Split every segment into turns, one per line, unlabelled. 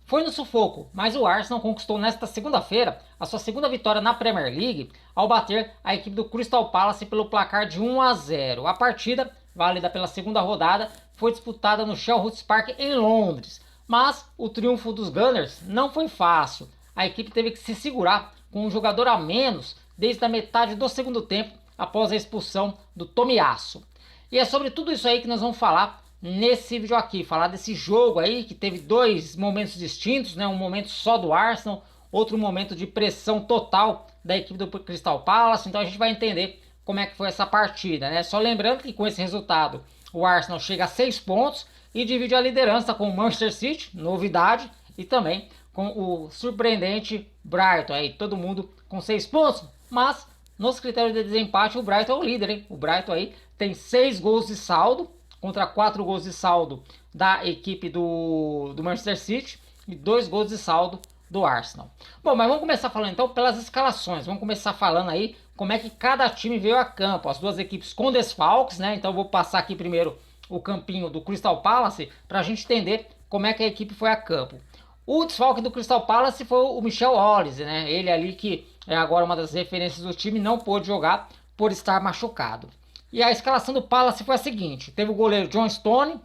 foi no sufoco, mas o Arsenal conquistou nesta segunda-feira a sua segunda vitória na Premier League ao bater a equipe do Crystal Palace pelo placar de 1-0. A partida, válida pela segunda rodada, foi disputada no Selhurst Park em Londres, mas o triunfo dos Gunners não foi fácil. A equipe teve que se segurar com um jogador a menos desde a metade do segundo tempo após a expulsão do Tomiyasu. E é sobre tudo isso aí que nós vamos falar nesse vídeo aqui, falar desse jogo aí que teve dois momentos distintos, né? Um momento só do Arsenal, outro momento de pressão total da equipe do Crystal Palace. Então a gente vai entender como é que foi essa partida, né? Só lembrando que com esse resultado o Arsenal chega a 6 pontos e divide a liderança com o Manchester City, novidade, e também com o surpreendente Brighton, aí todo mundo com 6 pontos, mas nos critérios de desempate o Brighton é o líder, hein? O Brighton aí tem 6 gols de saldo contra 4 gols de saldo da equipe do Manchester City e 2 gols de saldo do Arsenal. Bom, mas vamos começar falando então pelas escalações. Vamos começar falando aí como é que cada time veio a campo. As duas equipes com desfalques, né? Então eu vou passar aqui primeiro o campinho do Crystal Palace para a gente entender como é que a equipe foi a campo. O desfalque do Crystal Palace foi o Michel Hollis, né? Ele ali que é agora uma das referências do time, não pôde jogar por estar machucado. E a escalação do Palace foi a seguinte: teve o goleiro John Stone,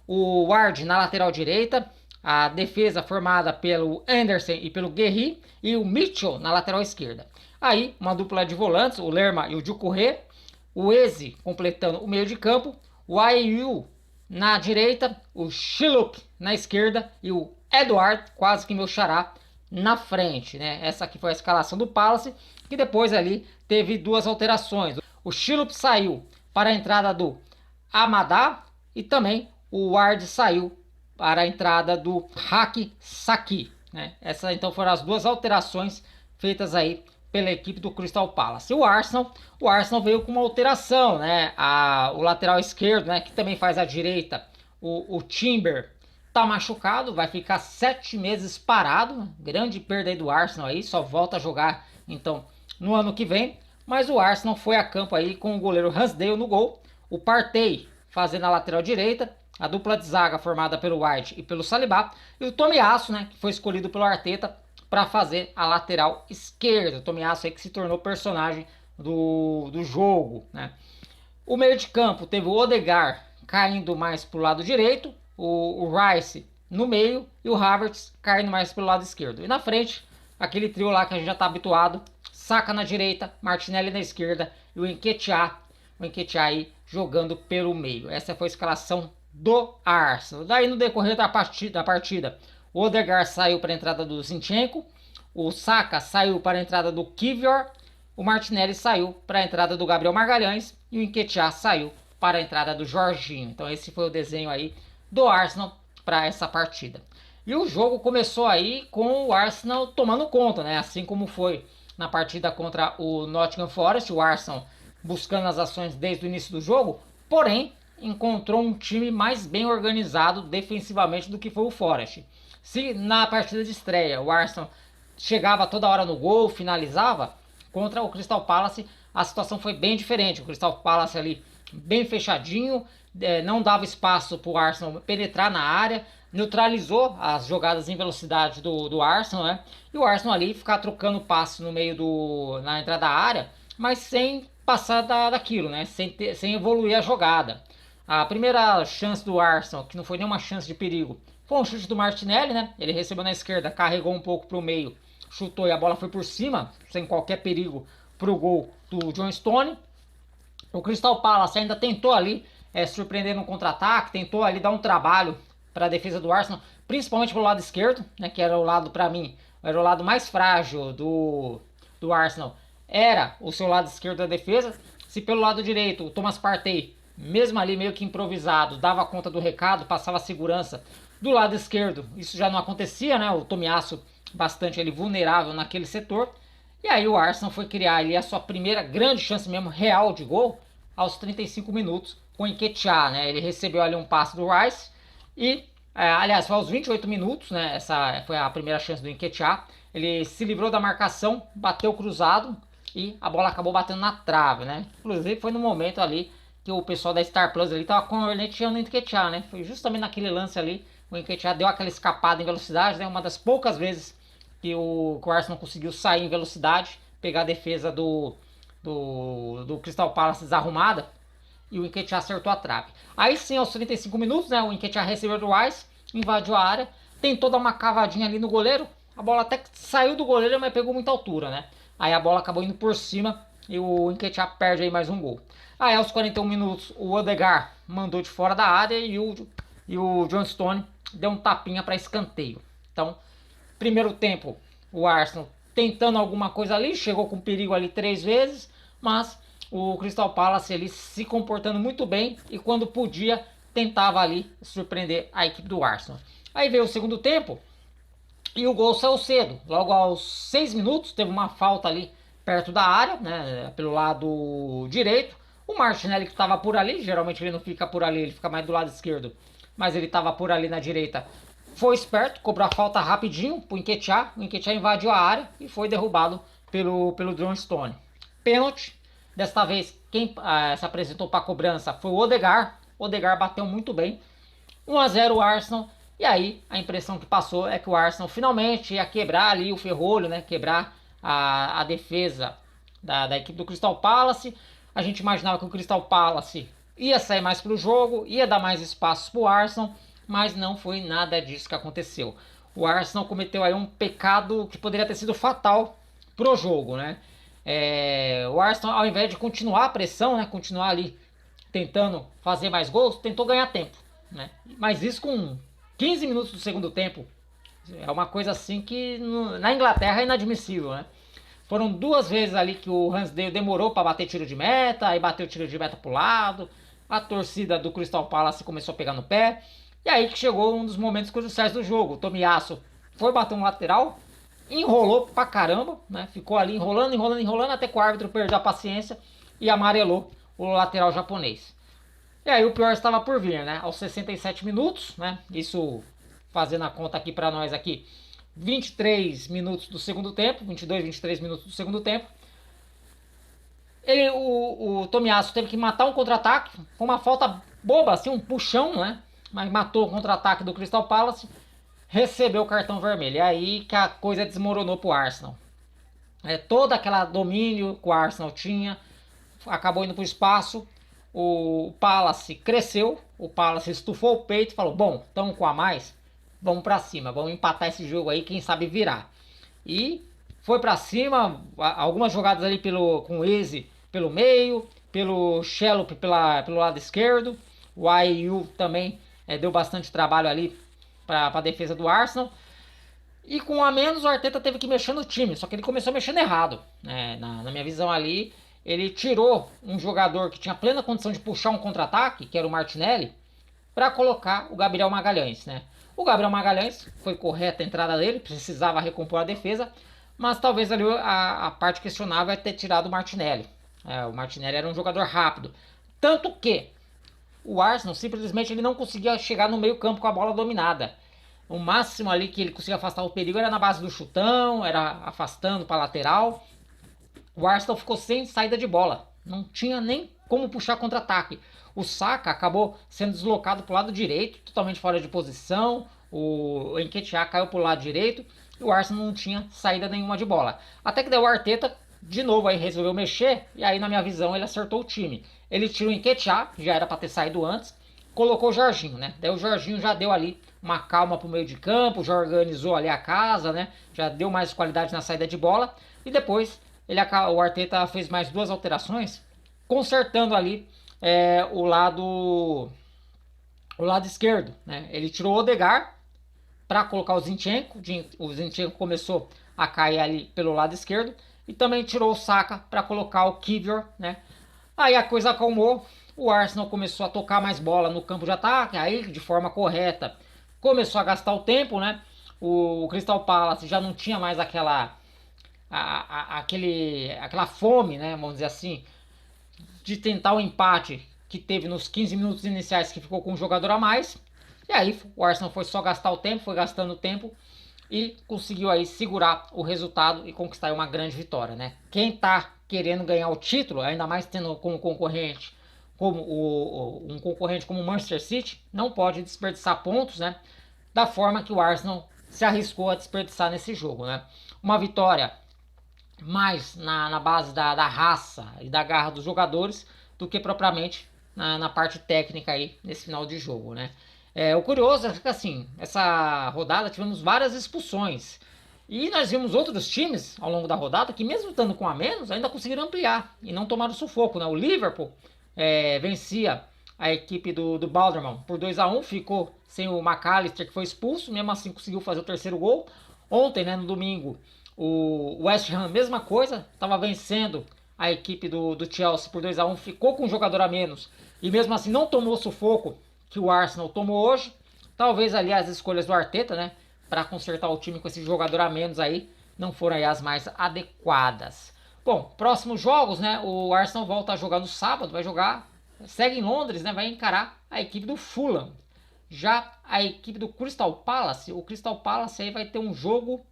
o Ward na lateral direita, a defesa formada pelo Anderson e pelo Guerri e o Mitchell na lateral esquerda. Aí, uma dupla de volantes, o Lerma e o Doucouré, o Eze completando o meio de campo, o Ayew na direita, o Schlupp na esquerda e o Edward, quase que meu xará, na frente, né? Essa aqui foi a escalação do Palace, que depois ali teve duas alterações. O Schlupp saiu para a entrada do Amadá e também o Ward saiu para a entrada do Haki Saki, né? Essas então foram as duas alterações feitas aí pela equipe do Crystal Palace. O Arsenal veio com uma alteração, né? O lateral esquerdo, né, que também faz a direita, o Timber, tá machucado, vai ficar 7 meses parado, grande perda aí do Arsenal aí, só volta a jogar então no ano que vem. Mas o Arsenal foi a campo aí com o goleiro Ramsdale no gol, o Partey fazendo a lateral direita, a dupla de zaga formada pelo White e pelo Saliba, e o Tomiyasu, né, que foi escolhido pelo Arteta para fazer a lateral esquerda. O Tomiyasu aí que se tornou personagem do jogo, né? O meio de campo teve o Odegaard caindo mais para o lado direito, o Rice no meio e o Havertz caindo mais pelo lado esquerdo. E na frente, aquele trio lá que a gente já está habituado: Saka na direita, Martinelli na esquerda e o Nketiah aí jogando pelo meio. Essa foi a escalação do Arsenal. Daí no decorrer da partida, o Odegaard saiu para a entrada do Zinchenko, o Saka saiu para a entrada do Kivior, o Martinelli saiu para a entrada do Gabriel Magalhães e o Nketiah saiu para a entrada do Jorginho. Então esse foi o desenho aí do Arsenal para essa partida. E o jogo começou aí com o Arsenal tomando conta, né? Assim como foi na partida contra o Nottingham Forest, o Arsenal buscando as ações desde o início do jogo, porém encontrou um time mais bem organizado defensivamente do que foi o Forest. Se na partida de estreia o Arsenal chegava toda hora no gol, finalizava, contra o Crystal Palace a situação foi bem diferente. O Crystal Palace ali bem fechadinho, não dava espaço para o Arsenal penetrar na área, neutralizou as jogadas em velocidade do Arsenal, né? E o Arsenal ali ficar trocando passe no meio na entrada da área, mas sem passar daquilo, né? Sem evoluir a jogada. A primeira chance do Arsenal, que não foi nenhuma chance de perigo, foi um chute do Martinelli, né? Ele recebeu na esquerda, carregou um pouco para o meio, chutou e a bola foi por cima, sem qualquer perigo para o gol do John Stone. O Crystal Palace ainda tentou ali surpreender no contra-ataque, tentou ali dar um trabalho para a defesa do Arsenal, principalmente pelo lado esquerdo, né, que era o lado, para mim, era o lado mais frágil do Arsenal, era o seu lado esquerdo da defesa. Se pelo lado direito o Thomas Partey, mesmo ali meio que improvisado, dava conta do recado, passava segurança, do lado esquerdo isso já não acontecia, né? O Tomiyasu bastante ele vulnerável naquele setor. E aí o Arsenal foi criar ali a sua primeira grande chance mesmo real de gol aos 35 minutos com o Nketiah, né? Ele recebeu ali um passe do Rice e, aliás, foi aos 28 minutos, né? Essa foi a primeira chance do Nketiah. Ele se livrou da marcação, bateu cruzado e a bola acabou batendo na trave, né? Inclusive foi no momento ali que o pessoal da Star Plus ali tava corneteando o Nketiah, né? Foi justamente naquele lance ali O Nketiah deu aquela escapada em velocidade, né? Uma das poucas vezes que o Arsenal conseguiu sair em velocidade, pegar a defesa do Crystal Palace desarrumada, e o Nketiah acertou a trave. Aí sim, aos 35 minutos, né, o Nketiah recebeu do Rice, invadiu a área, tentou dar uma cavadinha ali no goleiro, a bola até saiu do goleiro, mas pegou muita altura, né? Aí a bola acabou indo por cima e o Nketiah perde aí mais um gol. Aí aos 41 minutos o Odegaard mandou de fora da área e o John Stone deu um tapinha para escanteio. Então, primeiro tempo, o Arsenal tentando alguma coisa ali, chegou com perigo ali 3 vezes, mas o Crystal Palace ali se comportando muito bem e quando podia tentava ali surpreender a equipe do Arsenal. Aí veio o segundo tempo e o gol saiu cedo. Logo aos 6 minutos teve uma falta ali perto da área, né, pelo lado direito. O Martinelli que estava por ali, geralmente ele não fica por ali, ele fica mais do lado esquerdo, mas ele estava por ali na direita. Foi esperto, cobrou a falta rapidinho pro Nketiah. O Nketiah invadiu a área e foi derrubado pelo John Stone. Pênalti. Desta vez, quem se apresentou para a cobrança foi o Odegaard. O Odegaard bateu muito bem. 1-0 o Arsenal. E aí, a impressão que passou é que o Arsenal finalmente ia quebrar ali o ferrolho, né? Quebrar a defesa da equipe do Crystal Palace. A gente imaginava que o Crystal Palace ia sair mais pro jogo, ia dar mais espaço pro Arsenal, mas não foi nada disso que aconteceu. O Arsenal cometeu aí um pecado que poderia ter sido fatal pro jogo, né? O Arsenal, ao invés de continuar a pressão, né, continuar ali tentando fazer mais gols, tentou ganhar tempo, né? Mas isso com 15 minutos do segundo tempo é uma coisa assim que na Inglaterra é inadmissível, né? Foram 2 vezes ali que o Ramsdale demorou para bater tiro de meta, aí bateu tiro de meta pro lado, a torcida do Crystal Palace começou a pegar no pé, e aí que chegou um dos momentos cruciais do jogo. O Tomiyasu foi bater um lateral, enrolou pra caramba, né? Ficou ali enrolando, até que o árbitro perdeu a paciência e amarelou o lateral japonês. E aí o pior estava por vir, né? Aos 67 minutos, né? Isso fazendo a conta aqui pra nós aqui, 23 minutos do segundo tempo, 22, 23 minutos do segundo tempo. O Tomiyasu teve que matar um contra-ataque, foi uma falta boba, assim, um puxão, né? Mas matou o contra-ataque do Crystal Palace, recebeu o cartão vermelho. É aí que a coisa desmoronou pro Arsenal. Todo aquele domínio que o Arsenal tinha acabou indo pro espaço. O Palace cresceu, o Palace estufou o peito e falou: bom, estamos com a mais, vamos pra cima, vamos empatar esse jogo aí, quem sabe virar. E foi pra cima, algumas jogadas ali com o Eze pelo meio, pelo Shellup pelo lado esquerdo. O Ayew também deu bastante trabalho ali para a defesa do Arsenal. E com a menos o Arteta teve que mexer no time, só que ele começou mexendo errado. Na minha visão ali, ele tirou um jogador que tinha plena condição de puxar um contra-ataque, que era o Martinelli, para colocar o Gabriel Magalhães, né? O Gabriel Magalhães foi correta a entrada dele, precisava recompor a defesa, mas talvez ali a parte questionável é ter tirado o Martinelli. O Martinelli era um jogador rápido. Tanto que o Arsenal simplesmente ele não conseguia chegar no meio campo com a bola dominada. O máximo ali que ele conseguia afastar o perigo era na base do chutão, era afastando para lateral. O Arsenal ficou sem saída de bola. Não tinha nem como puxar contra-ataque. O Saka acabou sendo deslocado para o lado direito, totalmente fora de posição. O Nketiah caiu para o lado direito. E o Arsenal não tinha saída nenhuma de bola. Até que deu o Arteta, de novo aí resolveu mexer. E aí na minha visão ele acertou o time. Ele tirou o Nketiah, que já era para ter saído antes. Colocou o Jorginho, né? Daí o Jorginho já deu ali uma calma pro meio de campo, já organizou ali a casa, né? Já deu mais qualidade na saída de bola. E depois o Arteta fez mais 2 alterações, consertando ali o lado esquerdo, né? Ele tirou o Odegaard para colocar o Zinchenko. O Zinchenko começou a cair ali pelo lado esquerdo. E também tirou o Saka para colocar o Kivior, né? Aí a coisa acalmou. O Arsenal começou a tocar mais bola no campo de ataque, aí de forma correta começou a gastar o tempo, né? O Crystal Palace já não tinha mais aquela fome, né? Vamos dizer assim, de tentar o empate que teve nos 15 minutos iniciais que ficou com um jogador a mais. E aí o Arsenal foi só gastar o tempo, foi gastando o tempo e conseguiu aí segurar o resultado e conquistar uma grande vitória, né? Quem tá querendo ganhar o título, ainda mais tendo como concorrente um concorrente como o Manchester City, não pode desperdiçar pontos, né? da forma que o Arsenal se arriscou a desperdiçar nesse jogo, né? Uma vitória mais na base da raça e da garra dos jogadores do que propriamente na parte técnica aí nesse final de jogo, né? O curioso é que assim, essa rodada tivemos várias expulsões. E nós vimos outros times ao longo da rodada que, mesmo estando com a menos, ainda conseguiram ampliar e não tomaram sufoco, né? O Liverpool vencia a equipe do Balderman por 2-1, ficou sem o McAllister, que foi expulso, mesmo assim conseguiu fazer o terceiro gol. Ontem, né, no domingo, o West Ham, mesma coisa, estava vencendo a equipe do Chelsea por 2-1, ficou com um jogador a menos e mesmo assim não tomou o sufoco que o Arsenal tomou hoje. Talvez ali as escolhas do Arteta, né, para consertar o time com esse jogador a menos aí, não foram aí as mais adequadas. Bom, próximos jogos, né, o Arsenal volta a jogar no sábado, vai jogar, segue em Londres, né, vai encarar a equipe do Fulham. Já a equipe do Crystal Palace, o Crystal Palace aí vai ter um jogo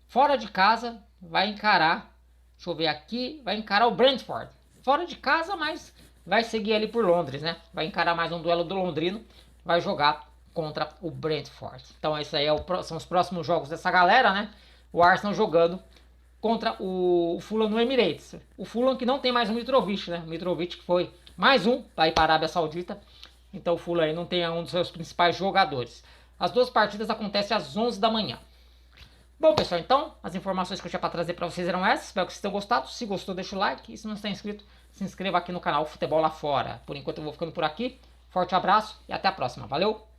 fora de casa, vai encarar, deixa eu ver aqui, vai encarar o Brentford. Fora de casa, mas vai seguir ali por Londres, né? Vai encarar mais um duelo do londrino, vai jogar contra o Brentford. Então esse aí são os próximos jogos dessa galera, né? O Arsenal jogando contra o Fulham no Emirates. O Fulham que não tem mais o Mitrovic, né? O Mitrovic que foi mais um para ir para a Arábia Saudita. Então o Fulham aí não tem um dos seus principais jogadores. As duas partidas acontecem às 11 da manhã. Bom, pessoal, então, as informações que eu tinha para trazer para vocês eram essas. Espero que vocês tenham gostado. Se gostou, deixa o like. E se não está inscrito, se inscreva aqui no canal Futebol Lá Fora. Por enquanto eu vou ficando por aqui. Forte abraço e até a próxima. Valeu!